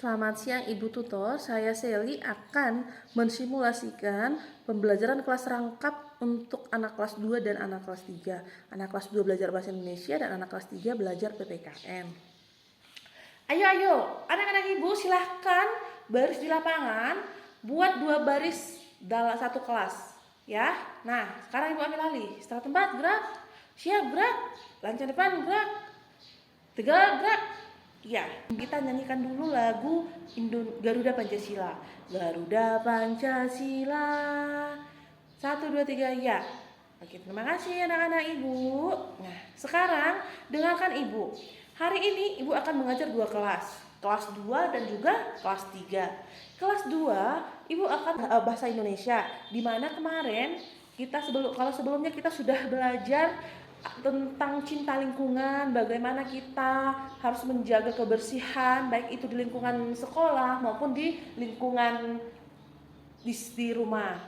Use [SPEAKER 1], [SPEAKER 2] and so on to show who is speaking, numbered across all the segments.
[SPEAKER 1] Selamat siang Ibu Tutor, saya Sally akan mensimulasikan pembelajaran kelas rangkap untuk anak kelas 2 dan anak kelas 3. Anak kelas 2 belajar bahasa Indonesia dan anak kelas 3 belajar PPKN. Ayo, anak-anak Ibu silahkan baris di lapangan, buat 2 baris dalam satu kelas. Ya, nah sekarang Ibu ambil alih, setengah tempat, gerak, siap gerak, lancar depan gerak, tegak gerak. Ya, kita nyanyikan dulu lagu Garuda Pancasila. Garuda Pancasila. 1, 2, 3, ya. Oke, terima kasih anak-anak Ibu. Nah, sekarang dengarkan Ibu. Hari ini Ibu akan mengajar 2 kelas. Kelas 2 dan juga kelas 3. Kelas 2, Ibu akan bahasa Indonesia. Dimana kemarin kalau sebelumnya kita sudah belajar tentang cinta lingkungan, bagaimana kita harus menjaga kebersihan baik itu di lingkungan sekolah maupun di lingkungan di rumah.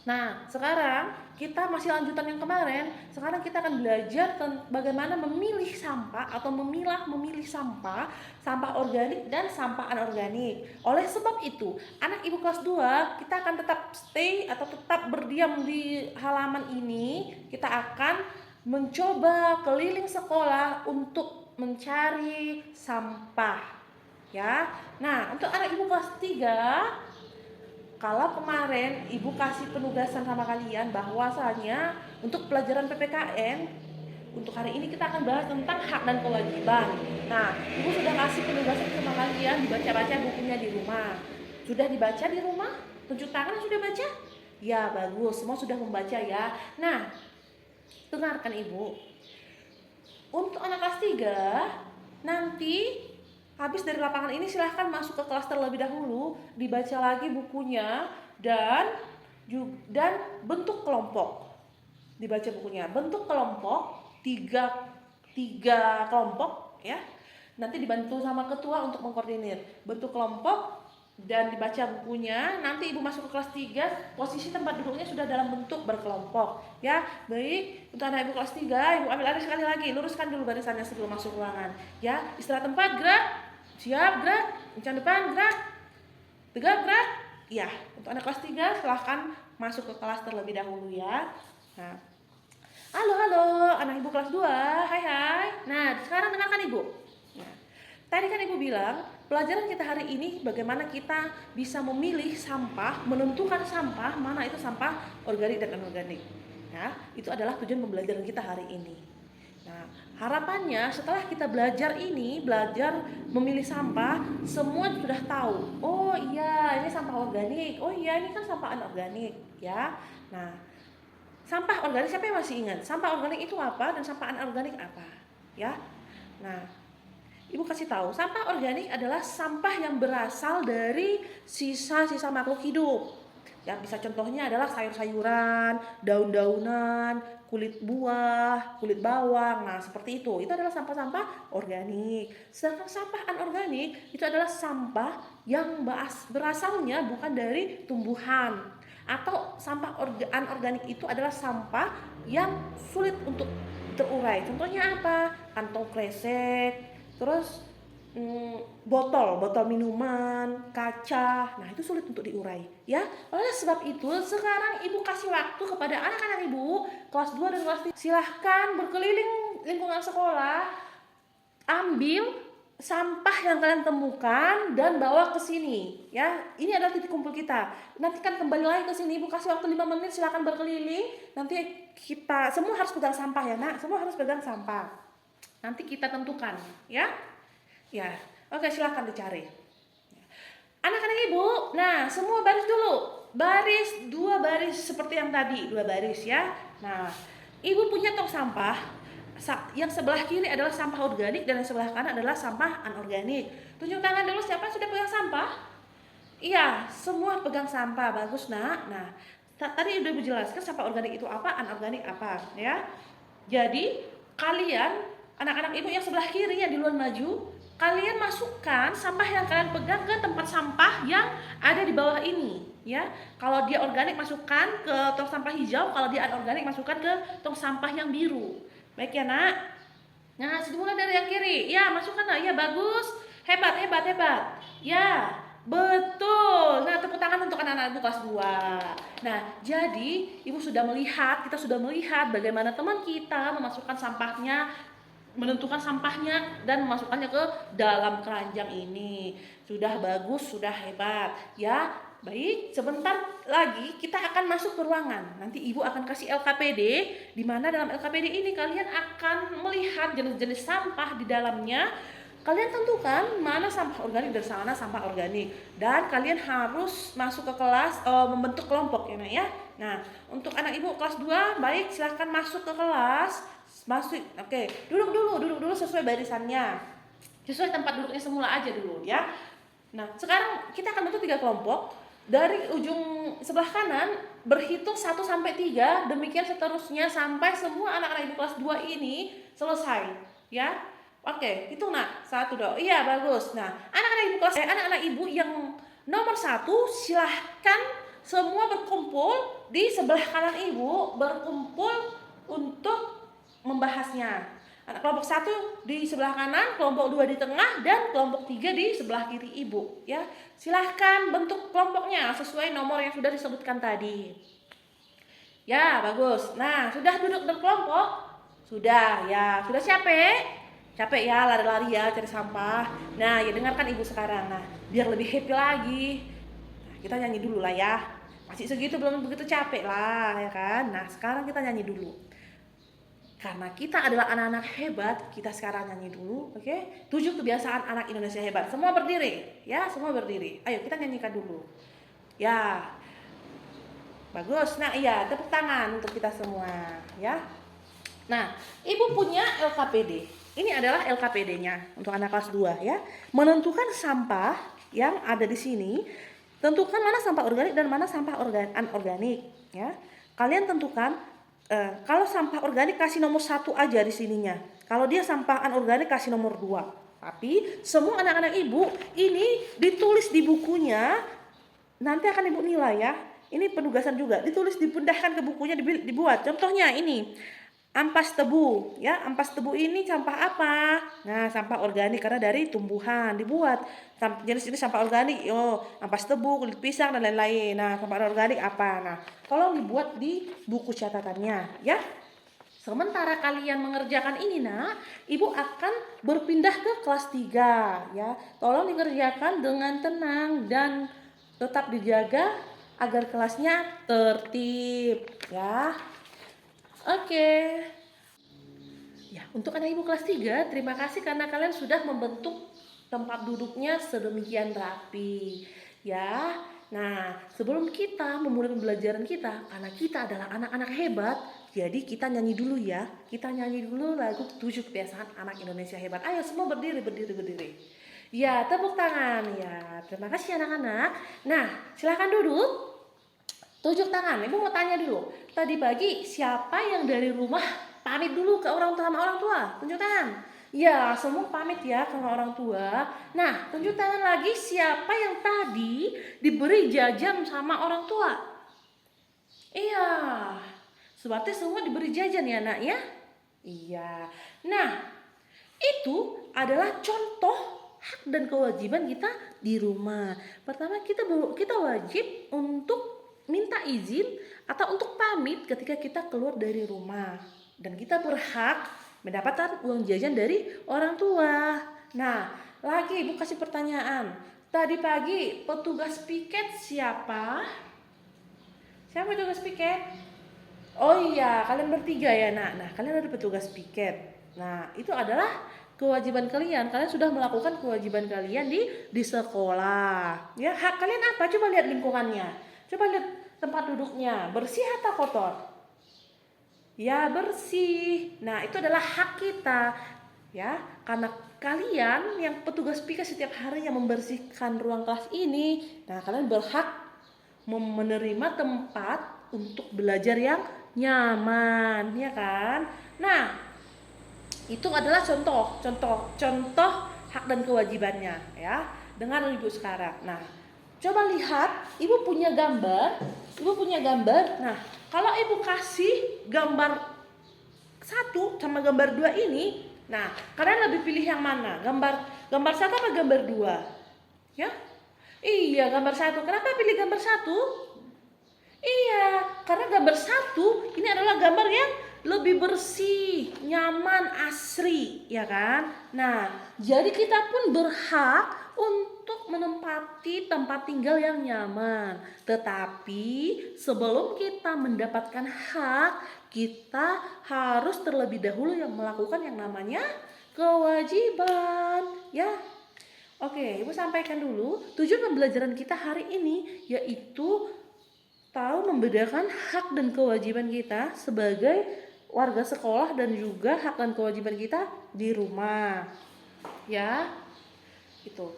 [SPEAKER 1] Nah, sekarang kita masih lanjutan yang kemarin. Sekarang kita akan belajar bagaimana memilih sampah atau memilih sampah organik dan sampah anorganik. Oleh sebab itu, anak Ibu kelas 2, kita akan tetap stay atau tetap berdiam di halaman ini. Kita akan mencoba keliling sekolah untuk mencari sampah, ya. Nah, untuk anak Ibu kelas 3, kalau kemarin Ibu kasih penugasan sama kalian bahwasanya untuk pelajaran PPKN, untuk hari ini kita akan bahas tentang hak dan kewajiban. Nah, Ibu sudah kasih penugasan sama kalian dibaca-baca bukunya di rumah. Sudah dibaca di rumah? Tunjuk tangan sudah baca? Ya, bagus, semua sudah membaca ya. Nah, dengarkan Ibu. Untuk anak kelas 3, nanti habis dari lapangan ini silahkan masuk ke kelas terlebih dahulu, dibaca lagi bukunya dan bentuk kelompok. Dibaca bukunya, bentuk kelompok, tiga kelompok ya. Nanti dibantu sama ketua untuk mengkoordinir bentuk kelompok dan dibaca bukunya. Nanti Ibu masuk ke kelas 3, posisi tempat duduknya sudah dalam bentuk berkelompok ya. Baik, untuk anak Ibu kelas 3, Ibu ambil alih sekali lagi, luruskan dulu barisannya sebelum masuk ruangan ya. Istirahat tempat, gerak, siap gerak, kencang depan gerak, tegak gerak ya. Untuk anak kelas 3 silahkan masuk ke kelas terlebih dahulu ya. Nah, halo anak Ibu kelas 2, hai. Nah, sekarang dengarkan Ibu. Nah, tadi kan Ibu bilang pelajaran kita hari ini bagaimana kita bisa memilih sampah, menentukan sampah mana itu sampah organik dan anorganik. Ya, itu adalah tujuan pembelajaran kita hari ini. Nah, harapannya setelah kita belajar memilih sampah, semua sudah tahu. Oh iya, ini sampah organik. Oh iya, ini kan sampah anorganik, ya. Nah, sampah organik siapa yang masih ingat? Sampah organik itu apa dan sampah anorganik apa? Ya. Nah, Ibu kasih tahu, sampah organik adalah sampah yang berasal dari sisa-sisa makhluk hidup. Ya, bisa contohnya adalah sayur-sayuran, daun-daunan, kulit buah, kulit bawang. Nah, seperti itu. Itu adalah sampah-sampah organik. Sedangkan sampah anorganik itu adalah sampah yang berasalnya bukan dari tumbuhan. Atau sampah anorganik itu adalah sampah yang sulit untuk terurai. Contohnya apa? Kantong kresek, terus botol minuman, kaca. Nah, itu sulit untuk diurai ya. Oleh sebab itu, sekarang Ibu kasih waktu kepada anak-anak Ibu kelas 2 dan kelas 3. Silahkan berkeliling lingkungan sekolah, ambil sampah yang kalian temukan dan bawa ke sini ya. Ini adalah titik kumpul kita. Nanti kan kembali lagi ke sini. Ibu kasih waktu 5 menit, silahkan berkeliling. Nanti kita semua harus pegang sampah ya, Nak. Semua harus pegang sampah. Nanti kita tentukan ya. Ya, oke, silahkan dicari. Anak-anak Ibu, nah semua baris dulu. Baris, 2 baris seperti yang tadi, 2 baris ya. Nah, Ibu punya tong sampah. Yang sebelah kiri adalah sampah organik dan yang sebelah kanan adalah sampah anorganik. Tunjuk tangan dulu siapa sudah pegang sampah? Iya, semua pegang sampah. Bagus, Nak. Nah, tadi udah dijelaskan sampah organik itu apa, anorganik apa ya. Jadi, kalian anak-anak Ibu yang sebelah kiri yang di luar maju, kalian masukkan sampah yang kalian pegang ke tempat sampah yang ada di bawah ini ya. Kalau dia organik masukkan ke tong sampah hijau, kalau dia anorganik masukkan ke tong sampah yang biru. Baik ya, Nak. Nah, dimulai dari yang kiri. Ya, masukkan, Nak. Ya, bagus. Hebat, hebat, hebat. Ya, betul. Nah, tepuk tangan untuk anak-anak ibu kelas 2. Nah, jadi ibu sudah melihat, kita sudah melihat bagaimana teman kita memasukkan sampahnya, menentukan sampahnya dan memasukkannya ke dalam keranjang ini. Sudah bagus, sudah hebat. Ya, baik. Sebentar lagi kita akan masuk ke ruangan. Nanti ibu akan kasih LKPD, di mana dalam LKPD ini kalian akan melihat jenis-jenis sampah di dalamnya. Kalian tentukan mana sampah organik dan mana sampah organik, dan kalian harus masuk ke kelas, membentuk kelompok ya nak ya. Nah, untuk anak ibu kelas 2, baik, silahkan masuk ke kelas. Masuk, oke, duduk dulu sesuai barisannya, sesuai tempat duduknya semula aja dulu ya. Nah, sekarang kita akan bentuk 3 kelompok. Dari ujung sebelah kanan berhitung 1 sampai 3, demikian seterusnya sampai semua anak-anak ibu kelas 2 ini selesai ya. Oke, itu nak 1 dong. Iya, bagus. Nah, anak-anak ibu yang nomor 1 silahkan semua berkumpul di sebelah kanan ibu, berkumpul untuk membahasnya. Anak kelompok 1 di sebelah kanan, kelompok 2 di tengah, dan kelompok 3 di sebelah kiri ibu ya. Silahkan bentuk kelompoknya sesuai nomor yang sudah disebutkan tadi. Ya, bagus. Nah, sudah duduk berkelompok? Sudah ya. Sudah capek ya lari-lari ya cari sampah. Nah, ya dengarkan ibu sekarang. Nah, biar lebih happy lagi, nah, kita nyanyi dulu lah ya. Masih segitu belum begitu capek lah ya kan. Nah, sekarang kita nyanyi dulu. Karena kita adalah anak-anak hebat, kita sekarang nyanyi dulu, oke? 7 kebiasaan anak Indonesia hebat. Semua berdiri, ya, semua berdiri. Ayo kita nyanyikan dulu. Ya, bagus. Nah, iya, tepuk tangan untuk kita semua, ya. Nah, ibu punya LKPD. Ini adalah LKPD-nya untuk anak kelas 2 ya. Menentukan sampah yang ada di sini. Tentukan mana sampah organik dan mana sampah anorganik ya. Kalian tentukan, kalau sampah organik kasih nomor 1 aja di sininya. Kalau dia sampah anorganik kasih nomor 2. Tapi semua anak-anak ibu ini ditulis di bukunya. Nanti akan ibu nilai ya. Ini penugasan juga. Ditulis, dipindahkan ke bukunya, dibuat. Contohnya ini. Ampas tebu, ya, ampas tebu ini sampah apa? Nah, sampah organik karena dari tumbuhan dibuat. Jenis ini sampah organik, ampas tebu, kulit pisang dan lain-lain. Nah, sampah organik apa? Nah, tolong dibuat di buku catatannya, ya. Sementara kalian mengerjakan ini, nak, ibu akan berpindah ke kelas 3, ya. Tolong dikerjakan dengan tenang dan tetap dijaga agar kelasnya tertib, ya. Oke. Ya, untuk anak ibu kelas 3, terima kasih karena kalian sudah membentuk tempat duduknya sedemikian rapi. Ya. Nah, sebelum kita memulai pembelajaran kita, karena kita adalah anak-anak hebat, jadi kita nyanyi dulu ya. Kita nyanyi dulu lagu 7 kebiasaan anak Indonesia hebat. Ayo semua berdiri. Ya, tepuk tangan ya. Terima kasih anak-anak. Nah, silakan duduk. Tunjuk tangan. Ibu mau tanya dulu. Tadi pagi siapa yang dari rumah pamit dulu ke orang tua sama orang tua? Tunjuk tangan. Ya, semua pamit ya ke orang tua. Nah, tunjuk tangan lagi siapa yang tadi diberi jajan sama orang tua? Iya. Berarti semua diberi jajan ya, nak ya? Iya. Nah, itu adalah contoh hak dan kewajiban kita di rumah. Pertama, kita wajib untuk minta izin atau untuk pamit ketika kita keluar dari rumah, dan kita berhak mendapatkan uang jajan dari orang tua. Nah, lagi ibu kasih pertanyaan. Tadi pagi petugas piket siapa? Siapa petugas piket? Oh iya, kalian bertiga ya, nak. Nah, kalian ada petugas piket. Nah, itu adalah kewajiban kalian. Kalian sudah melakukan kewajiban kalian di sekolah. Ya, hak kalian apa? Coba lihat lingkungannya. Coba lihat tempat duduknya, bersih atau kotor? Ya, bersih. Nah, itu adalah hak kita. Ya, karena kalian yang petugas piket setiap hari yang membersihkan ruang kelas ini, nah kalian berhak menerima tempat untuk belajar yang nyaman, ya kan? Nah, itu adalah contoh hak dan kewajibannya, ya. Dengar ibu sekarang. Nah, coba lihat, ibu punya gambar. Nah, kalau ibu kasih gambar 1 sama gambar 2 ini, nah, kalian lebih pilih yang mana? Gambar Gambar 1 apa gambar 2? Ya? Iya, gambar 1. Kenapa pilih gambar 1? Iya, karena gambar 1 ini adalah gambar yang lebih bersih, nyaman, asri, ya kan? Nah, jadi kita pun berhak untuk menempati tempat tinggal yang nyaman. Tetapi sebelum kita mendapatkan hak, kita harus terlebih dahulu yang melakukan yang namanya kewajiban, ya. Oke, Ibu sampaikan dulu tujuan pembelajaran kita hari ini, yaitu tahu membedakan hak dan kewajiban kita sebagai warga sekolah dan juga hak dan kewajiban kita di rumah. Ya, itu.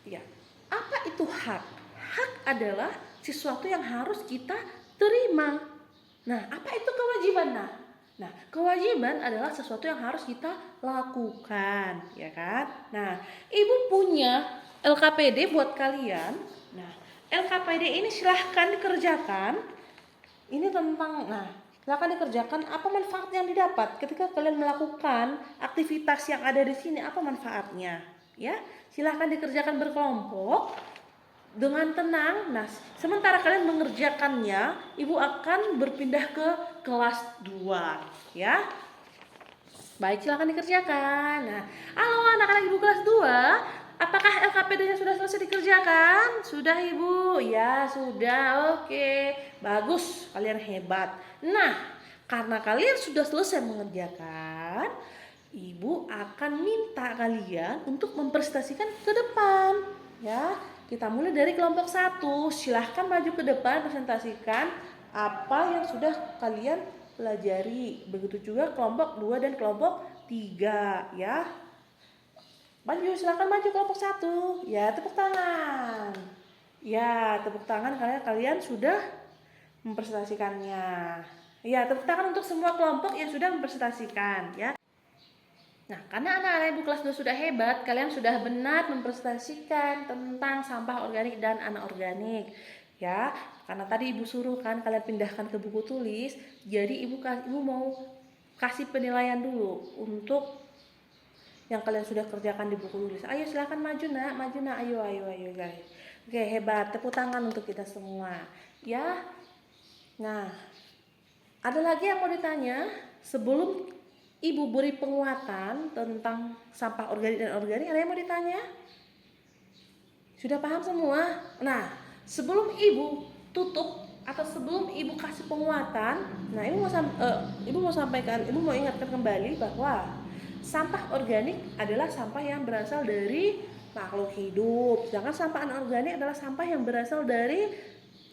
[SPEAKER 1] Ya. Apa itu hak? Hak adalah sesuatu yang harus kita terima. Nah, apa itu kewajiban? Nah, kewajiban adalah sesuatu yang harus kita lakukan, ya kan? Nah, Ibu punya LKPD buat kalian. Nah, LKPD ini silahkan dikerjakan. Ini tentang, silahkan dikerjakan. Apa manfaat yang didapat ketika kalian melakukan aktivitas yang ada di sini? Apa manfaatnya? Ya, silahkan dikerjakan berkelompok dengan tenang. Nah, sementara kalian mengerjakannya, Ibu akan berpindah ke kelas 2, ya. Baik, silahkan dikerjakan. Nah, halo anak-anak Ibu kelas 2. Apakah LKPD-nya sudah selesai dikerjakan? Sudah Ibu? Ya sudah, oke. Bagus, kalian hebat. Nah, karena kalian sudah selesai mengerjakan, Ibu akan minta kalian untuk mempresentasikan ke depan. Ya, kita mulai dari kelompok 1. Silahkan maju ke depan, presentasikan apa yang sudah kalian pelajari. Begitu juga kelompok 2 dan kelompok 3, ya. Maju, silakan maju kelompok 1. Ya, tepuk tangan. Ya, tepuk tangan karena kalian sudah mempresentasikannya. Ya, tepuk tangan untuk semua kelompok yang sudah mempresentasikan, ya. Nah, karena anak-anak Ibu kelas 2 sudah hebat, kalian sudah benar mempresentasikan tentang sampah organik dan anorganik. Ya, karena tadi Ibu suruh kan kalian pindahkan ke buku tulis, jadi Ibu mau kasih penilaian dulu untuk yang kalian sudah kerjakan di buku tulis. Ayo silahkan maju nak, ayo guys. Oke, hebat, tepuk tangan untuk kita semua, ya. Nah, ada lagi yang mau ditanya sebelum Ibu beri penguatan tentang sampah organik dan organik? Ada yang mau ditanya? Sudah paham semua? Nah, sebelum Ibu tutup atau sebelum Ibu kasih penguatan, nah Ibu mau sampaikan, Ibu mau ingatkan kembali bahwa sampah organik adalah sampah yang berasal dari makhluk hidup, sedangkan sampah anorganik adalah sampah yang berasal dari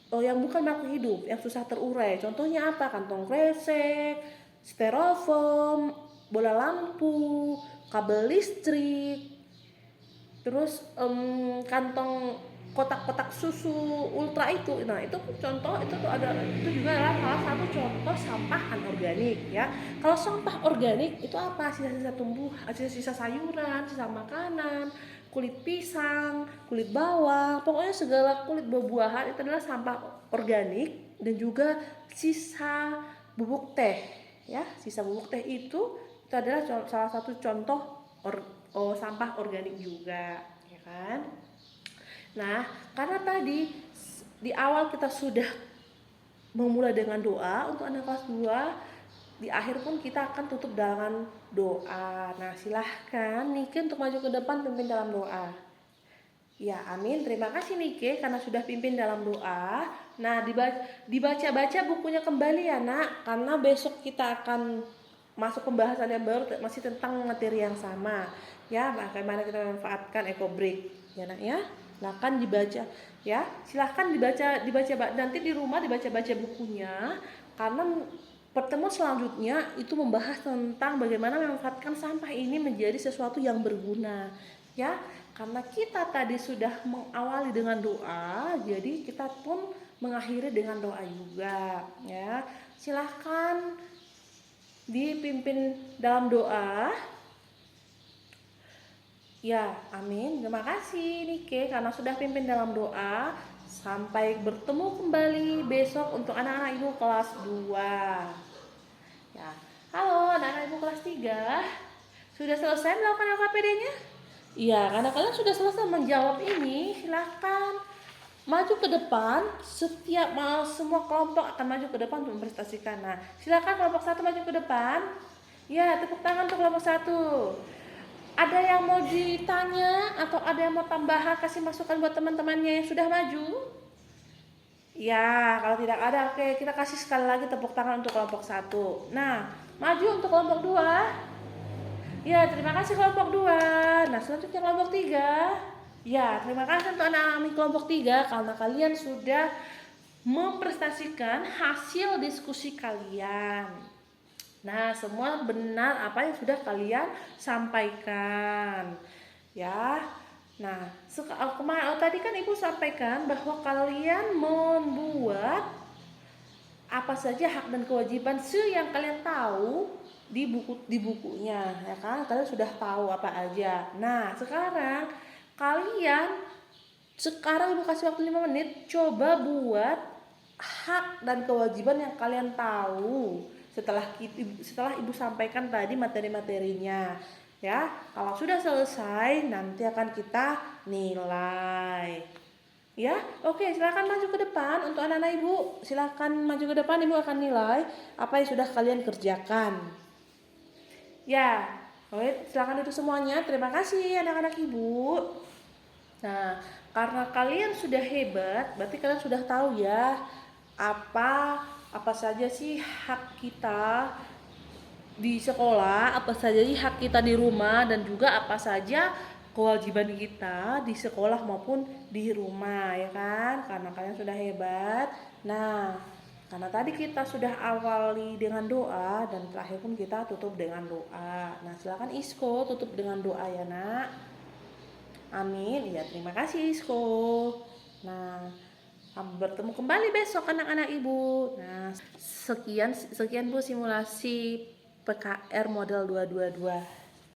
[SPEAKER 1] yang bukan makhluk hidup, yang susah terurai. Contohnya apa? Kantong kresek, styrofoam, bola lampu, kabel listrik, terus kantong kotak-kotak susu ultra itu. Nah, itu contoh, itu juga adalah salah satu contoh sampah anorganik, ya. Kalau sampah organik itu apa? Sisa-sisa tumbuhan, sisa-sisa sayuran, sisa makanan, kulit pisang, kulit bawang, pokoknya segala kulit buah-buahan itu adalah sampah organik. Dan juga sisa bubuk teh, ya. Sisa bubuk teh itu adalah salah satu contoh sampah organik juga, ya kan? Nah, karena tadi di awal kita sudah memulai dengan doa untuk anak kelas 2, di akhir pun kita akan tutup dengan doa. Nah, silahkan Nike untuk maju ke depan pimpin dalam doa. Ya, amin. Terima kasih Nike karena sudah pimpin dalam doa. Nah, dibaca-baca bukunya kembali ya nak, karena besok kita akan masuk pembahasan yang baru masih tentang materi yang sama. Ya, bagaimana kita memanfaatkan eco break. Ya nak ya. Silahkan dibaca, ya. Silahkan dibaca nanti di rumah dibaca-baca bukunya, karena pertemuan selanjutnya itu membahas tentang bagaimana memanfaatkan sampah ini menjadi sesuatu yang berguna, ya. Karena kita tadi sudah mengawali dengan doa, jadi kita pun mengakhiri dengan doa juga, ya. Silahkan dipimpin dalam doa. Ya, amin. Terima kasih Nike karena sudah pimpin dalam doa. Sampai bertemu kembali besok untuk anak-anak Ibu kelas 2. Ya. Halo anak-anak Ibu kelas 3. Sudah selesai melakukan LKPD-nya? Iya, karena kalian sudah selesai menjawab ini, silakan maju ke depan. Semua kelompok akan maju ke depan untuk mempresentasikan. Nah, silakan kelompok satu maju ke depan. Ya, tepuk tangan untuk kelompok satu. Ada yang mau ditanya atau ada yang mau tambahan, kasih masukan buat teman-temannya yang sudah maju? Ya, kalau tidak ada, oke, kita kasih sekali lagi tepuk tangan untuk kelompok satu. Nah, maju untuk kelompok dua. Ya, terima kasih kelompok 2. Nah, selanjutnya kelompok 3. Ya, terima kasih untuk anak-anak kelompok 3 karena kalian sudah mempresentasikan hasil diskusi kalian. Nah, semua benar apa yang sudah kalian sampaikan. Ya. Nah, tadi kan Ibu sampaikan bahwa kalian membuat apa saja hak dan kewajiban yang kalian tahu di bukunya, ya kan? Kalian sudah tahu apa aja. Nah, sekarang Ibu kasih waktu 5 menit, coba buat hak dan kewajiban yang kalian tahu setelah Ibu sampaikan tadi materi-materinya. Ya, kalau sudah selesai nanti akan kita nilai. Ya, oke, silakan maju ke depan untuk anak-anak Ibu. Silakan maju ke depan, Ibu akan nilai apa yang sudah kalian kerjakan. Ya, oke, silakan itu semuanya. Terima kasih anak-anak Ibu. Nah, karena kalian sudah hebat, berarti kalian sudah tahu ya apa saja sih hak kita di sekolah, apa saja sih hak kita di rumah, dan juga apa saja kewajiban kita di sekolah maupun di rumah, ya kan? Karena kalian sudah hebat. Nah, karena tadi kita sudah awali dengan doa dan terakhir pun kita tutup dengan doa. Nah, silakan Isko tutup dengan doa ya, Nak. Amin. Ya, terima kasih Isko. Nah, bertemu kembali besok anak-anak Ibu. Nah, sekian Bu simulasi PKR model 222.